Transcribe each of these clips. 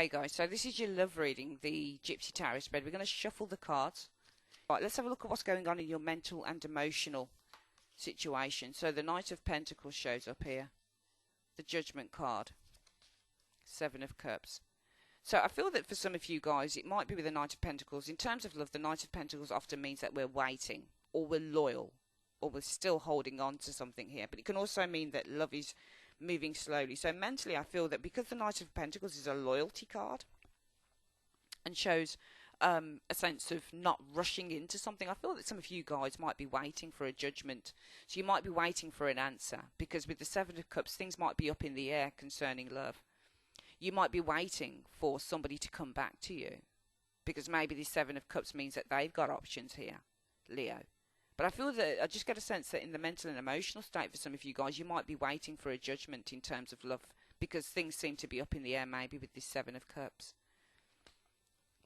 Okay guys, so this is your love reading, the Gypsy Tarot spread. We're going to shuffle the cards. Right, let's have a look at what's going on in your mental and emotional situation. So the Knight of Pentacles shows up here. The Judgment card. Seven of Cups. So I feel that for some of you guys, it might be with the Knight of Pentacles. In terms of love, the Knight of Pentacles often means that we're waiting, or we're loyal, or we're still holding on to something here. But it can also mean that love is moving slowly. So mentally, I feel that because the Knight of Pentacles is a loyalty card and shows a sense of not rushing into something, I feel that some of you guys might be waiting for a judgment. So you might be waiting for an answer, because with the Seven of Cups, things might be up in the air concerning love. You might be waiting for somebody to come back to you, because maybe the Seven of Cups means that they've got options here, Leo. But I feel that I just get a sense that in the mental and emotional state for some of you guys, you might be waiting for a judgment in terms of love, because things seem to be up in the air maybe with this Seven of Cups.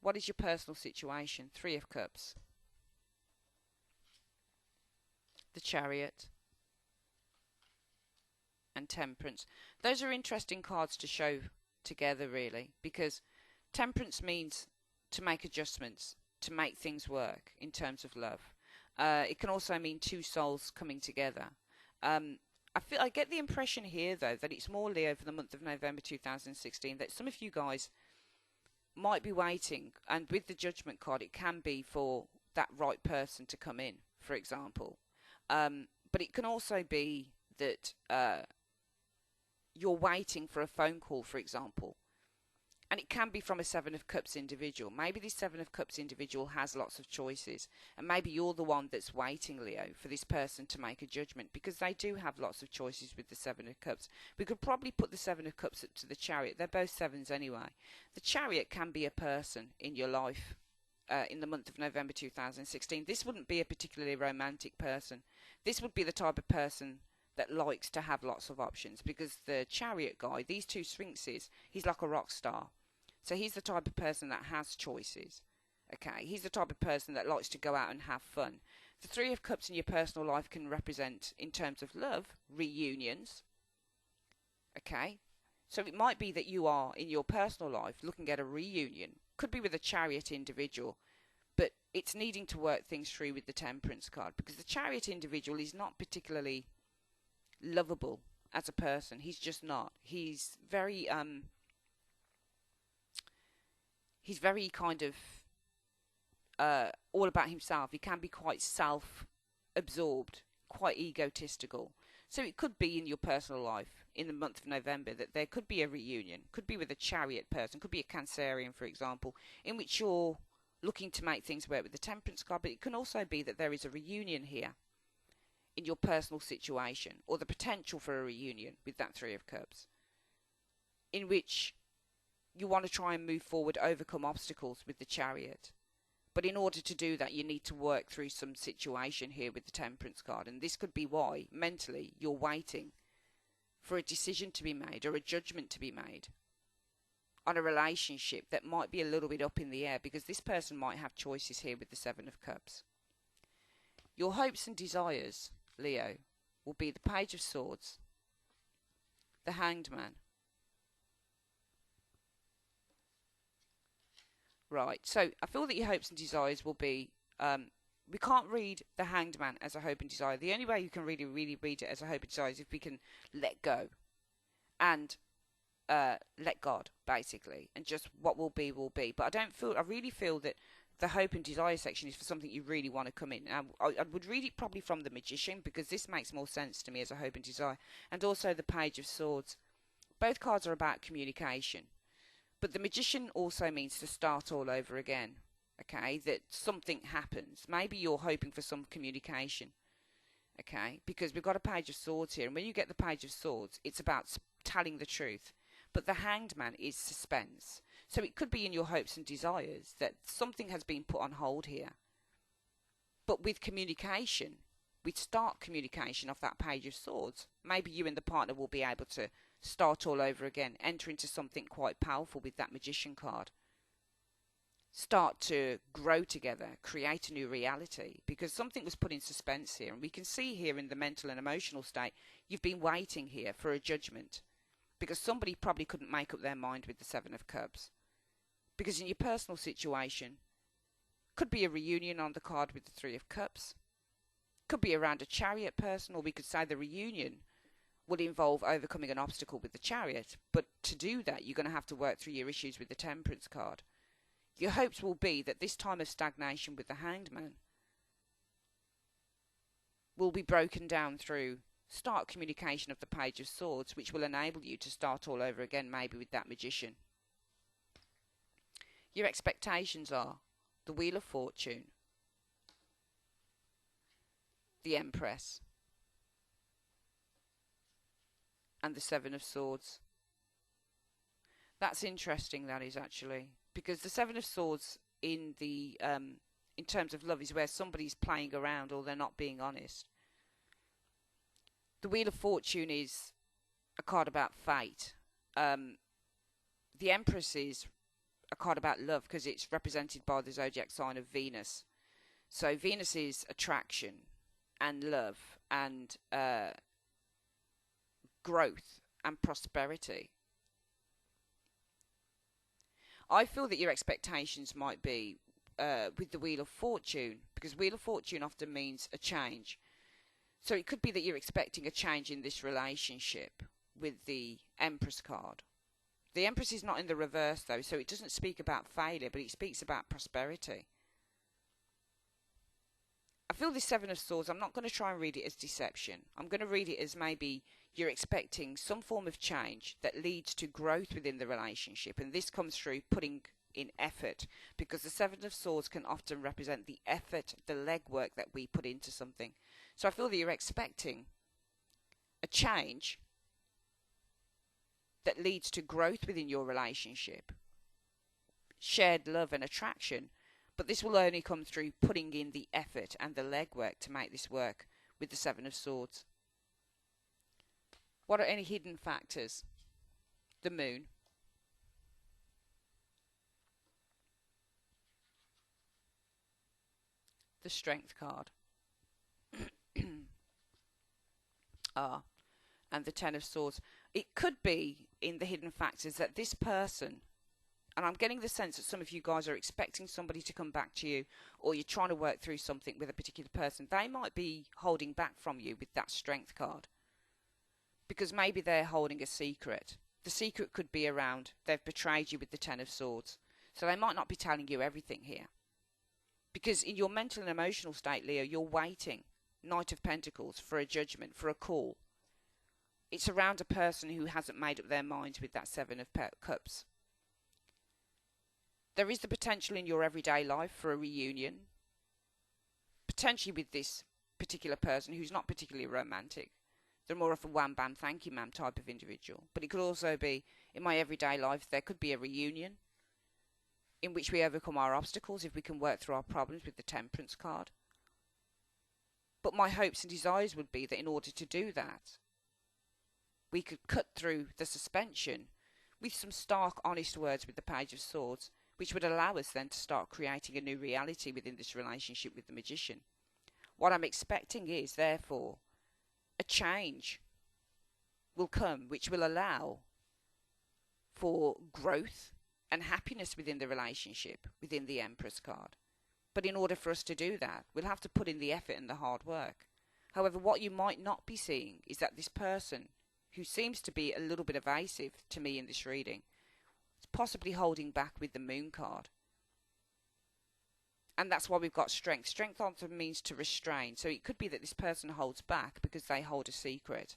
What is your personal situation? Three of Cups. The Chariot. And Temperance. Those are interesting cards to show together, really, because Temperance means to make adjustments, to make things work in terms of love. It can also mean two souls coming together. I get the impression here, though, that it's more, Leo, for the month of November 2016, that some of you guys might be waiting, and with the Judgment card, it can be for that right person to come in, for example. But it can also be that you're waiting for a phone call, for example. And it can be from a Seven of Cups individual. Maybe this Seven of Cups individual has lots of choices. And maybe you're the one that's waiting, Leo, for this person to make a judgment, because they do have lots of choices with the Seven of Cups. We could probably put the Seven of Cups up to the Chariot. They're both sevens anyway. The Chariot can be a person in your life in the month of November 2016. This wouldn't be a particularly romantic person. This would be the type of person that likes to have lots of options, because the Chariot guy, these two Sphinxes, he's like a rock star. So he's the type of person that has choices. Okay, he's the type of person that likes to go out and have fun. The Three of Cups in your personal life can represent, in terms of love, reunions. Okay, so it might be that you are, in your personal life, looking at a reunion. Could be with a Chariot individual, but it's needing to work things through with the Temperance card, because the Chariot individual is not particularly lovable as a person. He's just not. He's very kind of all about himself. He can be quite self-absorbed, quite egotistical. So it could be in your personal life in the month of November that there could be a reunion. Could be with a Chariot person. Could be a Cancerian, for example, in which you're looking to make things work with the Temperance card. But it can also be that there is a reunion here in your personal situation, or the potential for a reunion with that Three of Cups, in which you want to try and move forward, overcome obstacles with the Chariot. But in order to do that, you need to work through some situation here with the Temperance card. And this could be why, mentally, you're waiting for a decision to be made, or a judgment to be made on a relationship that might be a little bit up in the air, because this person might have choices here with the Seven of Cups. Your hopes and desires, Leo, will be the Page of Swords, the Hanged Man. Right, so I feel that your hopes and desires will be, we can't read the Hanged Man as a hope and desire. The only way you can really read it as a hope and desire is if we can let go and let God, basically, and just what will be will be. But I really feel that the hope and desire section is for something you really want to come in. I would read it probably from the Magician, because this makes more sense to me as a hope and desire, and also the Page of Swords. Both cards are about communication. But the Magician also means to start all over again, okay, that something happens. Maybe you're hoping for some communication, okay, because we've got a Page of Swords here, and when you get the Page of Swords, it's about telling the truth. But the Hanged Man is suspense. So it could be in your hopes and desires that something has been put on hold here. But with communication, we start communication off that Page of Swords. Maybe you and the partner will be able to start all over again, enter into something quite powerful with that Magician card. Start to grow together, create a new reality, because something was put in suspense here. And we can see here in the mental and emotional state, you've been waiting here for a judgment, because somebody probably couldn't make up their mind with the Seven of Cups. Because in your personal situation, could be a reunion on the card with the Three of Cups. Could be around a chariot person, or we could say the reunion would involve overcoming an obstacle with the chariot. But to do that, you're going to have to work through your issues with the Temperance card. Your hopes will be that this time of stagnation with the Hanged Man will be broken down through start communication of the Page of Swords, which will enable you to start all over again, maybe with that Magician. Your expectations are the Wheel of Fortune, the Empress, and the Seven of Swords. That's interesting, that is, actually, because the Seven of Swords in terms of love is where somebody's playing around or they're not being honest. The Wheel of Fortune is a card about fate. The Empress is a card about love because it's represented by the zodiac sign of Venus. So Venus is attraction and love and growth and prosperity. I feel that your expectations might be with the Wheel of Fortune, because Wheel of Fortune often means a change. So it could be that you're expecting a change in this relationship with the Empress card. The Empress is not in the reverse though, so it doesn't speak about failure, but it speaks about prosperity. I feel this Seven of Swords, I'm not going to try and read it as deception. I'm going to read it as maybe you're expecting some form of change that leads to growth within the relationship, and this comes through putting in effort, because the Seven of Swords can often represent the effort, the legwork that we put into something. So I feel that you're expecting a change that leads to growth within your relationship, shared love and attraction, but this will only come through putting in the effort and the legwork to make this work with the Seven of Swords. What are any hidden factors? The Moon. The Strength card. And the Ten of Swords. It could be in the hidden factors that this person, and I'm getting the sense that some of you guys are expecting somebody to come back to you, or you're trying to work through something with a particular person. They might be holding back from you with that Strength card, because maybe they're holding a secret. The secret could be around they've betrayed you with the Ten of Swords. So they might not be telling you everything here. Because in your mental and emotional state, Leo, you're waiting, Knight of Pentacles, for a judgment, for a call. It's around a person who hasn't made up their minds with that Seven of Cups. There is the potential in your everyday life for a reunion, potentially with this particular person who's not particularly romantic. They're more of a wham bam thank you ma'am type of individual. But it could also be, in my everyday life, there could be a reunion in which we overcome our obstacles if we can work through our problems with the Temperance card. But my hopes and desires would be that in order to do that, we could cut through the suspension with some stark, honest words with the Page of Swords, which would allow us then to start creating a new reality within this relationship with the Magician. What I'm expecting is, therefore, a change will come which will allow for growth and happiness within the relationship, within the Empress card. But in order for us to do that, we'll have to put in the effort and the hard work. However, what you might not be seeing is that this person, who seems to be a little bit evasive to me in this reading, is possibly holding back with the Moon card. And that's why we've got Strength. Strength often means to restrain. So it could be that this person holds back because they hold a secret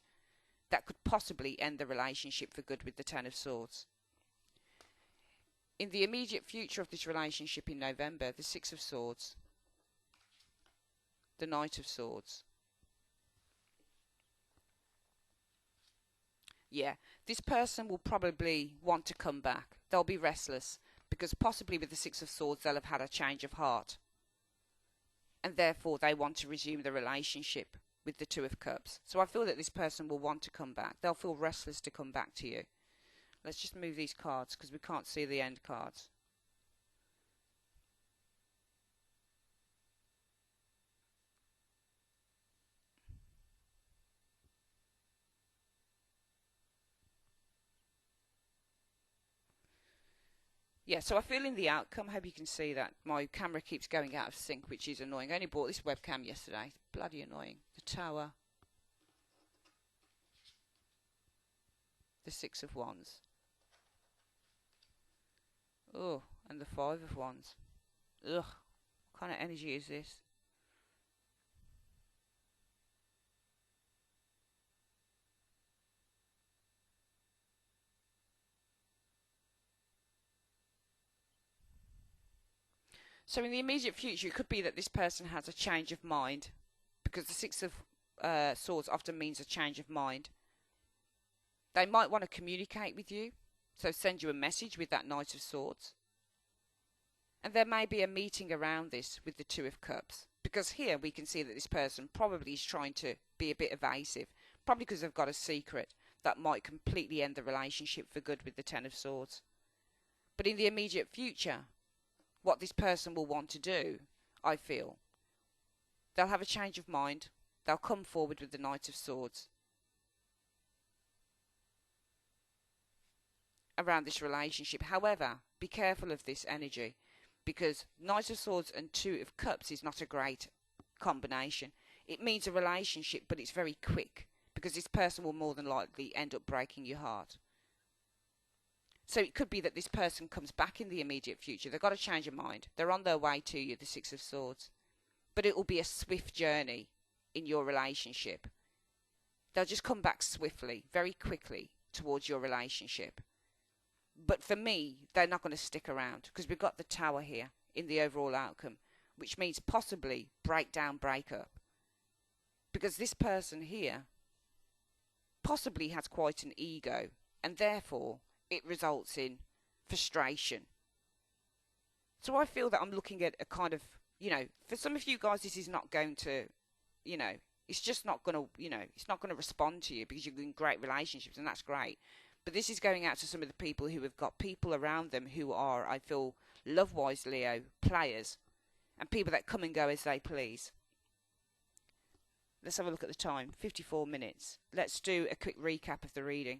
that could possibly end the relationship for good with the Ten of Swords. In the immediate future of this relationship in November, the Six of Swords, the Knight of Swords. Yeah, this person will probably want to come back. They'll be restless because possibly with the Six of Swords they'll have had a change of heart. And therefore they want to resume the relationship with the Two of Cups. So I feel that this person will want to come back. They'll feel restless to come back to you. Let's just move these cards because we can't see the end cards. Yeah, so I feel in the outcome, hope you can see that my camera keeps going out of sync, which is annoying. I only bought this webcam yesterday. It's bloody annoying. The Tower, the Six of Wands. Oh, and the Five of Wands. Ugh, what kind of energy is this? So in the immediate future, it could be that this person has a change of mind, because the Six of Swords often means a change of mind. They might want to communicate with you, so send you a message with that Knight of Swords. And there may be a meeting around this with the Two of Cups, because here we can see that this person probably is trying to be a bit evasive, probably because they've got a secret that might completely end the relationship for good with the Ten of Swords. But in the immediate future, what this person will want to do, I feel, they'll have a change of mind, they'll come forward with the Knight of Swords around this relationship. However, be careful of this energy, because Knight of Swords and Two of Cups is not a great combination. It means a relationship, but it's very quick, because this person will more than likely end up breaking your heart. So it could be that this person comes back in the immediate future. They've got to change of mind. They're on their way to you, the Six of Swords. But it will be a swift journey in your relationship. They'll just come back swiftly, very quickly, towards your relationship. But for me, they're not going to stick around, because we've got the Tower here in the overall outcome, which means possibly breakdown, breakup. Because this person here possibly has quite an ego, and therefore it results in frustration. So I feel that I'm looking at a kind of, for some of you guys, this is not going to, it's just not going to, it's not going to respond to you, because you're in great relationships, and that's great. But this is going out to some of the people who have got people around them who are, I feel, love-wise, Leo, players, and people that come and go as they please. Let's have a look at the time, 54 minutes. Let's do a quick recap of the reading.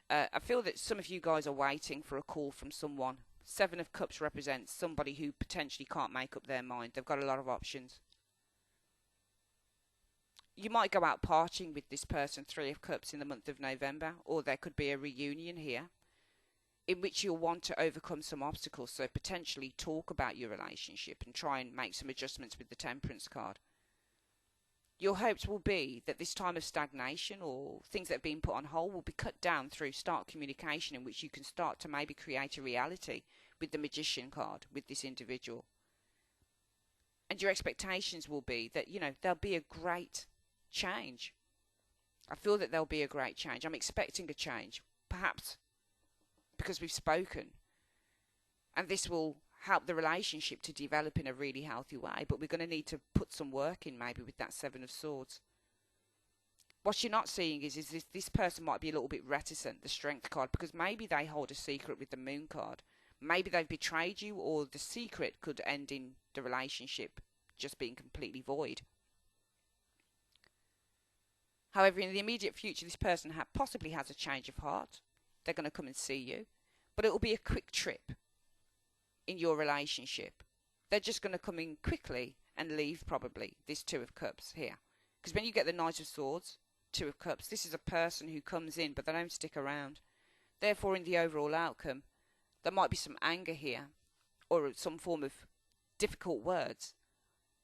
I feel that some of you guys are waiting for a call from someone. Seven of Cups represents somebody who potentially can't make up their mind. They've got a lot of options. You might go out partying with this person, Three of Cups, in the month of November, or there could be a reunion here in which you'll want to overcome some obstacles, so potentially talk about your relationship and try and make some adjustments with the Temperance card. Your hopes will be that this time of stagnation or things that have been put on hold will be cut down through start communication, in which you can start to maybe create a reality with the Magician card with this individual. And your expectations will be that, there'll be a great change. I feel that there'll be a great change. I'm expecting a change, perhaps because we've spoken. And this will help the relationship to develop in a really healthy way, but we're going to need to put some work in maybe with that Seven of Swords. What you're not seeing is this person might be a little bit reticent, the Strength card, because maybe they hold a secret with the Moon card. Maybe they've betrayed you, or the secret could end in the relationship just being completely void. However, in the immediate future, this person possibly has a change of heart. They're going to come and see you, but it will be a quick trip in your relationship. They're just going to come in quickly and leave, probably, this Two of Cups here. Because when you get the Knight of Swords, Two of Cups, this is a person who comes in, but they don't stick around. Therefore, in the overall outcome, there might be some anger here, or some form of difficult words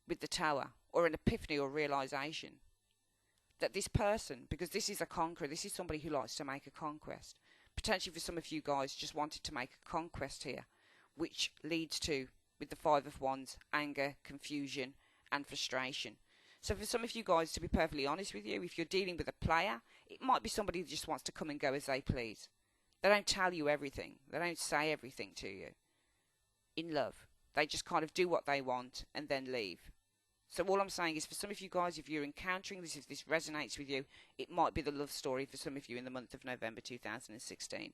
with the Tower, or an epiphany or realization that this person, because this is a conqueror, this is somebody who likes to make a conquest. Potentially for some of you guys just wanted to make a conquest here, which leads to, with the Five of Wands, anger, confusion and frustration. So for some of you guys, to be perfectly honest with you, if you're dealing with a player, it might be somebody who just wants to come and go as they please. They don't tell you everything. They don't say everything to you. In love, they just kind of do what they want and then leave. So all I'm saying is, for some of you guys, if you're encountering this, if this resonates with you, it might be the love story for some of you in the month of November 2016.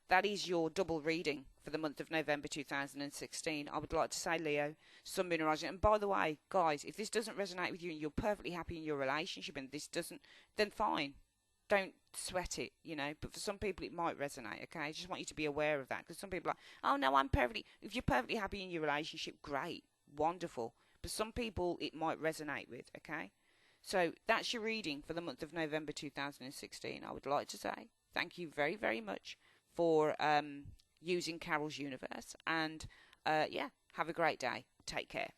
That is your double reading for the month of November 2016. I would like to say, Leo, Sun, Moon, Rising. And by the way, guys, if this doesn't resonate with you and you're perfectly happy in your relationship and this doesn't, then fine. don't sweat it, you know. But for some people, it might resonate. Okay, I just want you to be aware of that because some people are like, oh no, I'm perfectly. If you're perfectly happy in your relationship, great, wonderful. But some people, it might resonate with. Okay, so that's your reading for the month of November 2016. I would like to say thank you very, very much for using Carol's Universe, and yeah, have a great day. Take care.